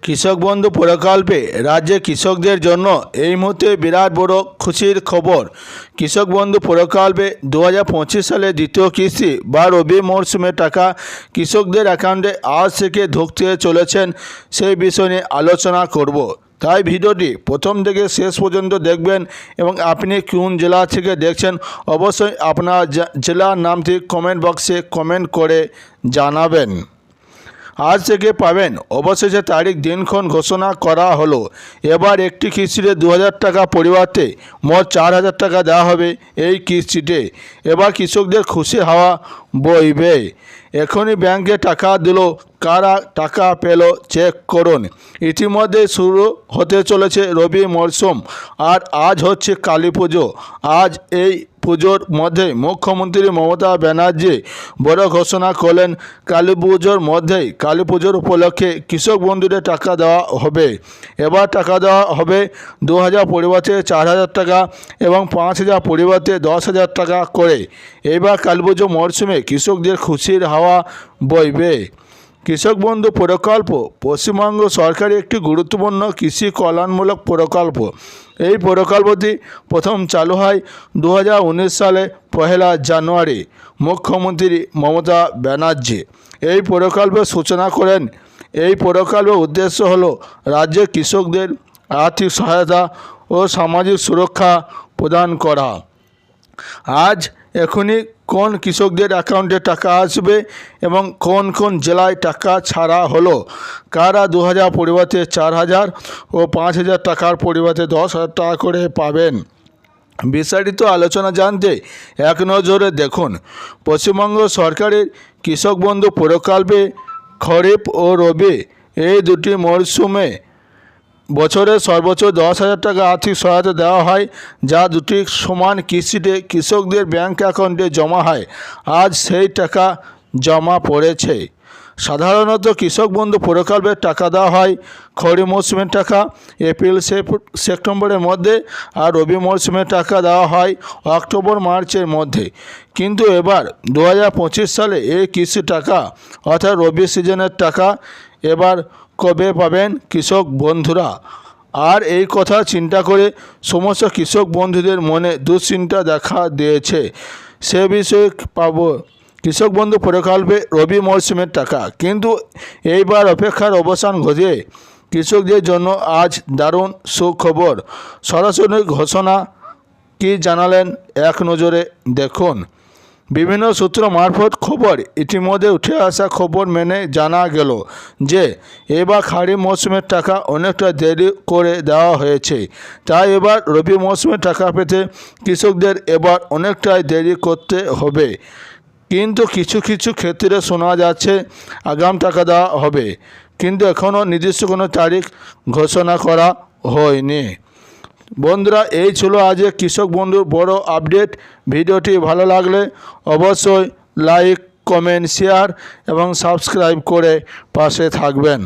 কৃষক বন্ধু প্রকল্পে রাজ্যে কৃষকদের জন্য এই মুহূর্তে বিরাট বড় খুশির খবর। কৃষক বন্ধু প্রকল্পে 2025 সালে দ্বিতীয় কিস্তি বা রবি মরশুমে টাকা কৃষকদের অ্যাকাউন্টে আজ থেকে ঢুকতে চলেছেন, সেই বিষয় নিয়ে আলোচনা করব। তাই ভিডিওটি প্রথম থেকে শেষ পর্যন্ত দেখবেন এবং আপনি কোন জেলা থেকে দেখছেন অবশ্যই আপনার জেলার নামটি কমেন্ট বক্সে কমেন্ট করে জানাবেন। আজ থেকে পাবেন, অবশেষে তারিখ দিনক্ষণ ঘোষণা করা হলো। এবার একটি কিস্তিতে 2000 টাকা পরিবর্তে মোট 4000 টাকা দেওয়া হবে। এই কিস্তিতে এবার কৃষকদের খুশি হাওয়া বইবে। এখনই ব্যাংকে টাকা দিল, কারা টাকা পেল চেক করুন। ইতিমধ্যে শুরু হতে চলেছে রবি মরশুম, আর আজ হচ্ছে কালী পুজো। আজ এই পুজোর মধ্যে মুখ্যমন্ত্রী মমতা ব্যানার্জি বড় ঘোষণা করলেন, কালী পুজোর উপলক্ষে কৃষক বন্ধুদের টাকা দেওয়া হবে। এবার টাকা দেওয়া হবে 2000 পরিবর্তে 4000 টাকা এবং 5000 পরিবর্তে 10,000 টাকা করে। এবার কালী পুজো মরশুমে কৃষকদের খুশির হাওয়া বইবে। কৃষক বন্ধু প্রকল্প পশ্চিমবঙ্গ সরকারের একটি গুরুত্বপূর্ণ কৃষি কল্যাণমূলক প্রকল্প। এই প্রকল্পটি প্রথম চালু হয় 2019 সালে 1 জানুয়ারি। মুখ্যমন্ত্রী মমতা ব্যানার্জি এই প্রকল্পের সূচনা করেন। এই প্রকল্পের উদ্দেশ্য হল রাজ্যের কৃষকদের আর্থিক সহায়তা ও সামাজিক সুরক্ষা প্রদান করা। আজ এখনই কোন কৃষকদের অ্যাকাউন্টে টাকা আসবে এবং কোন কোন জেলায় টাকা ছাড়া হলো, কারা 2000 পরিবর্তে 4000 ও 5000 টাকার পরিবর্তে 10,000 টাকা করে পাবেন, বিস্তারিত আলোচনা জানতে এক নজরে দেখুন। পশ্চিমবঙ্গ সরকারের কৃষক বন্ধু প্রকল্পে খরিফ ও রবি এই দুটি মরশুমে বছরে সর্বোচ্চ 10,000 টাকা আর্থিক সহায়তা দেওয়া হয়, যা দুটি সমান কিস্তিতে কৃষকদের ব্যাংক অ্যাকাউন্টে জমা হয়। আজ সেই টাকা জমা পড়েছে। সাধারণত কৃষক বন্ধু প্রকল্পের টাকা দেওয়া হয় খরিফ মরশুমের টাকা এপ্রিল সেপ্টেম্বরের মধ্যে, আর রবি মরশুমের টাকা দেওয়া হয় অক্টোবর মার্চের মধ্যে। কিন্তু এবার 2025 সালে এই কিস্তি টাকা অর্থাৎ রবি সিজনের টাকা এবার কবে পাবেন কৃষক বন্ধুরা? আর এই কথা চিন্তা করে সমস্ত কৃষক বন্ধুদের মনে দুশ্চিন্তা দেখা দিয়েছে। সে বিষয়ে পাবো কৃষক বন্ধু প্রকল্পে রবি মরশুমের টাকা। কিন্তু এইবার অপেক্ষার অবসান ঘটিয়ে কৃষকদের জন্য আজ দারুণ সুখবর। সরাসরি ঘোষণা কি জানালেন এক নজরে দেখুন। বিভিন্ন সূত্র মারফত খবর, ইতিমধ্যে উঠে আসা খবর মেনে জানা গেল যে এবার খারিফ মৌসুমের টাকা অনেকটা দেরি করে দেওয়া হয়েছে। তাই এবার রবি মৌসুমের টাকা পেতে কৃষকদের এবার অনেকটাই দেরি করতে হবে। কিন্তু কিছু কিছু ক্ষেত্রে শোনা যাচ্ছে আগাম টাকা দেওয়া হবে, কিন্তু এখনও নির্দিষ্ট কোনো তারিখ ঘোষণা করা হয়নি। বন্ধুরা, এই ছিল আজকে কৃষক বন্ধুর বড় আপডেট। ভিডিওটি ভালো লাগলে অবশ্যই লাইক, কমেন্ট, শেয়ার এবং সাবস্ক্রাইব করে পাশে থাকবেন।